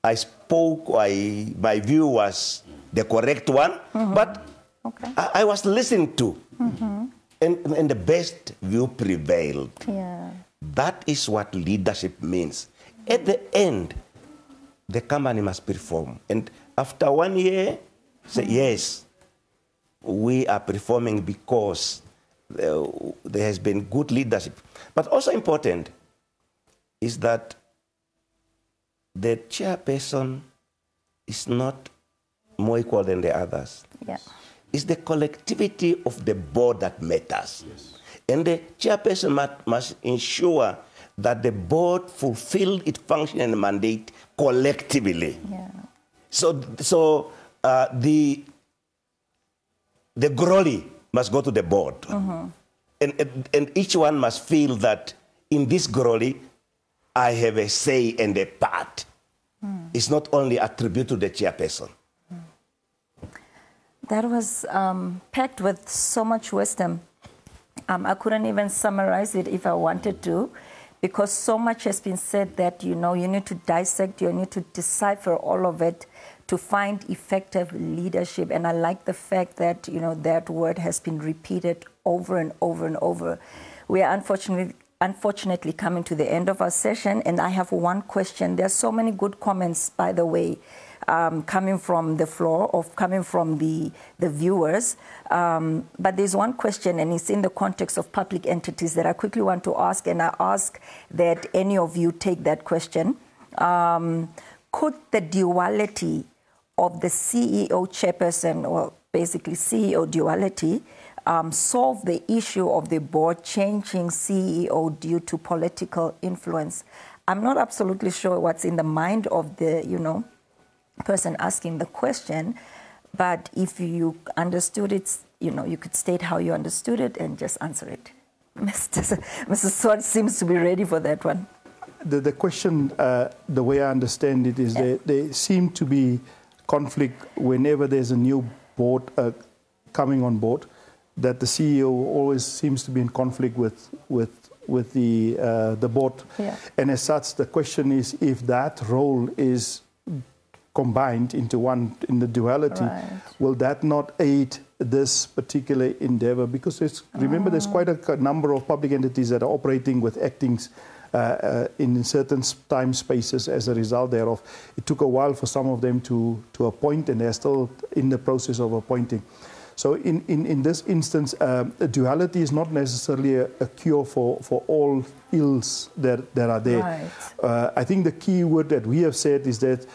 I spoke, my view was the correct one, but I was listened to, and the best view prevailed. That is what leadership means. At the end, the company must perform. And after 1 year, say, yes, we are performing because there has been good leadership. But also important is that the chairperson is not more equal than the others. It's the collectivity of the board that matters. And the chairperson must ensure that the board fulfill its function and mandate collectively. So the glory must go to the board. And each one must feel that in this glory, I have a say and a part. It's not only attributed to the chairperson. That was packed with so much wisdom. I couldn't even summarize it if I wanted to, because so much has been said that, you know, you need to dissect, you need to decipher all of it to find effective leadership. And I like the fact that, you know, that word has been repeated over and over and over. We are unfortunately coming to the end of our session, and I have one question. There are so many good comments, by the way, coming from the floor, or coming from the viewers. But there's one question, and it's in the context of public entities, that I quickly want to ask, and I ask that any of you take that question. Could the duality of the CEO chairperson, or basically CEO duality, solve the issue of the board changing CEO due to political influence? I'm not absolutely sure what's in the mind of the, person asking the question, but if you understood it, you could state how you understood it and just answer it. Mr. Swartz seems to be ready for that one. The question, the way I understand it, is there seem to be conflict whenever there's a new board coming on board, that the CEO always seems to be in conflict with the board. Yeah. And as such, the question is, if that role is combined into one, in the duality, will that not aid this particular endeavor? Because remember, there's quite a number of public entities that are operating with actings in certain time spaces as a result thereof. It took a while for some of them to appoint, and they're still in the process of appointing. So in this instance, duality is not necessarily a cure for all ills that are there. Right. I think the key word that we have said is that,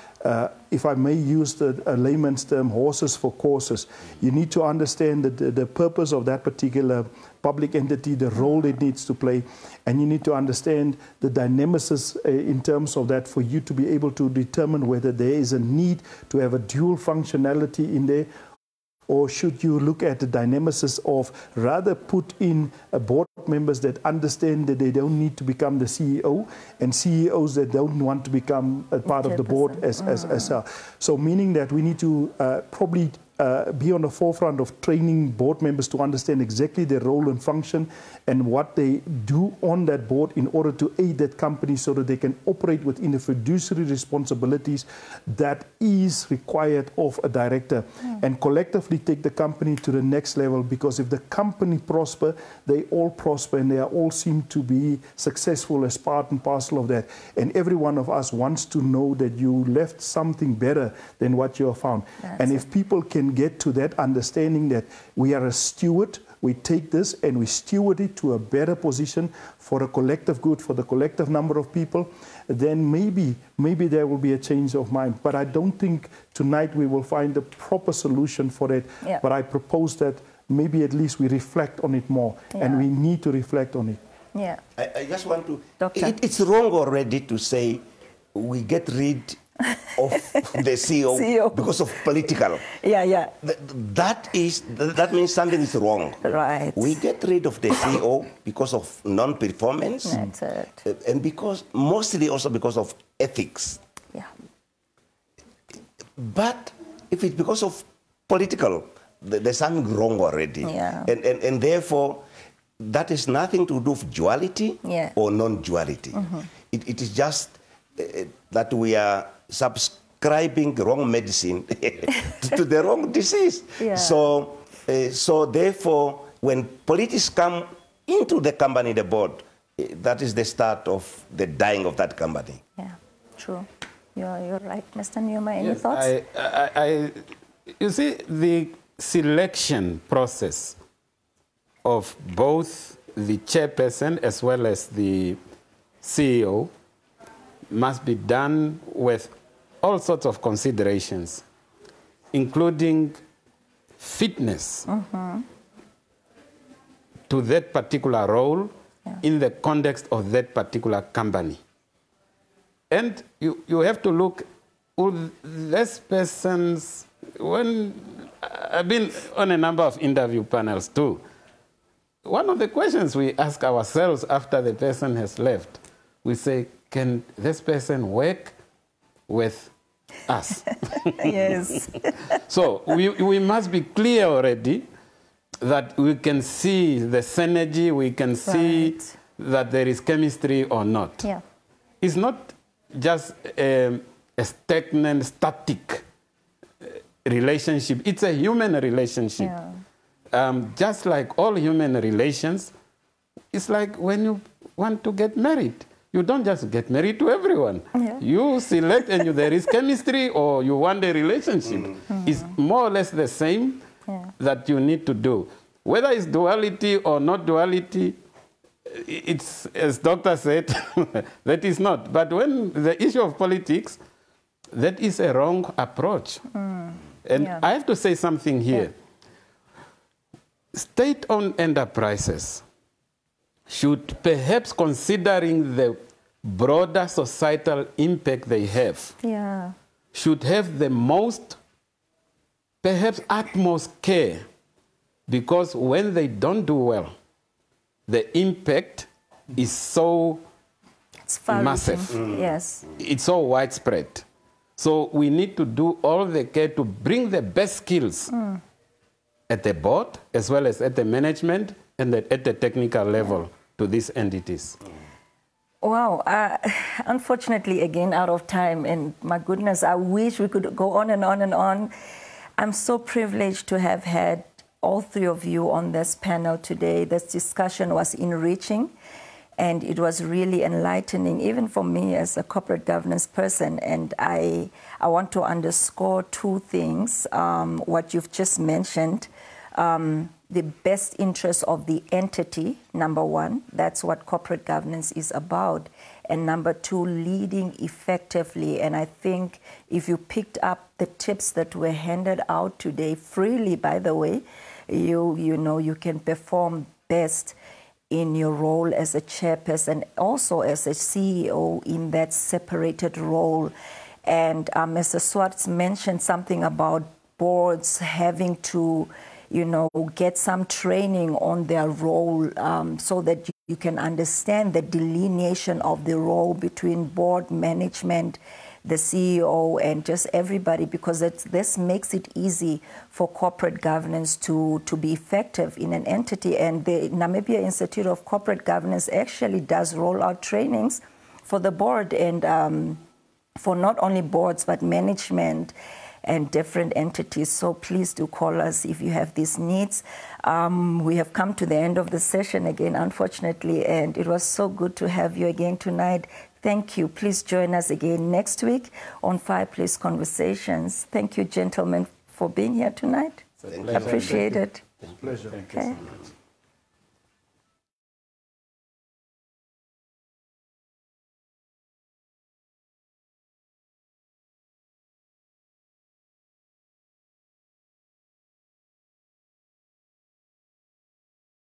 if I may use a layman's term, horses for courses. You need to understand the purpose of that particular public entity, the role it needs to play, and you need to understand the dynamics in terms of that for you to be able to determine whether there is a need to have a dual functionality in there, or should you look at the dynamics of rather put in board members that understand that they don't need to become the CEO, and CEOs that don't want to become a part of the board as well. So meaning that we need to probably be on the forefront of training board members to understand exactly their role and function and what they do on that board in order to aid that company so that they can operate within the fiduciary responsibilities that is required of a director and collectively take the company to the next level. Because if the company prosper, they all prosper, and they all seem to be successful as part and parcel of that. And every one of us wants to know that you left something better than what you have found. And if people can get to that understanding that we are a steward, we take this and we steward it to a better position for a collective good, for the collective number of people, then maybe there will be a change of mind. But I don't think tonight we will find a proper solution for it. Yeah. But I propose that maybe at least we reflect on it more, and we need to reflect on it. Yeah. I just want to... It's wrong already to say we get rid of the CEO because of political. That means something is wrong. Right. We get rid of the CEO because of non-performance. That's it. And mostly also because of ethics. Yeah. But if it's because of political, there's something wrong already. Yeah. And therefore, that has nothing to do with duality or non-duality. It is just that we are subscribing wrong medicine to the wrong disease. Yeah. So therefore, when politics come into the company, the board, that is the start of the dying of that company. Yeah, true. You're right. Mr. Nuyoma, any thoughts? You see, the selection process of both the chairperson as well as the CEO must be done with all sorts of considerations, including fitness to that particular role in the context of that particular company. And you have to look at this person's... I've been on a number of interview panels too. One of the questions we ask ourselves after the person has left, we say, can this person work with us? Yes. So we must be clear already that we can see the synergy, we can see that there is chemistry or not. Yeah. It's not just a stagnant, static relationship. It's a human relationship. Yeah. Just like all human relations, it's like when you want to get married. You don't just get married to everyone. Yeah. You select and there is chemistry or you want a relationship. It's more or less the same that you need to do. Whether it's duality or not duality, it's, as Doctor said, that is not. But when the issue of politics, that is a wrong approach. And I have to say something here. State-owned enterprises should, perhaps considering the broader societal impact they have, should have the most, perhaps utmost care, because when they don't do well, the impact is so massive. Yes. It's so widespread. So we need to do all the care to bring the best skills at the board, as well as at the management and at the technical level to these entities. Wow. Unfortunately, again, out of time. And my goodness, I wish we could go on and on and on. I'm so privileged to have had all three of you on this panel today. This discussion was enriching, and it was really enlightening, even for me as a corporate governance person. And I want to underscore two things. What you've just mentioned, the best interest of the entity, number one. That's what corporate governance is about. And number two, leading effectively. And I think if you picked up the tips that were handed out today, freely, by the way, you know you can perform best in your role as a chairperson, also as a CEO in that separated role. And Mr. Swartz mentioned something about boards having to, you know, get some training on their role so that you can understand the delineation of the role between board management, the CEO, and just everybody, because this makes it easy for corporate governance to be effective in an entity. And the Namibia Institute of Corporate Governance actually does roll out trainings for the board and for not only boards, but management and different entities. So please do call us if you have these needs. We have come to the end of the session again, unfortunately, and it was so good to have you again tonight. Thank you. Please join us again next week on Fireplace Conversations. Thank you, gentlemen, for being here tonight. Appreciate it. It's a pleasure. Okay.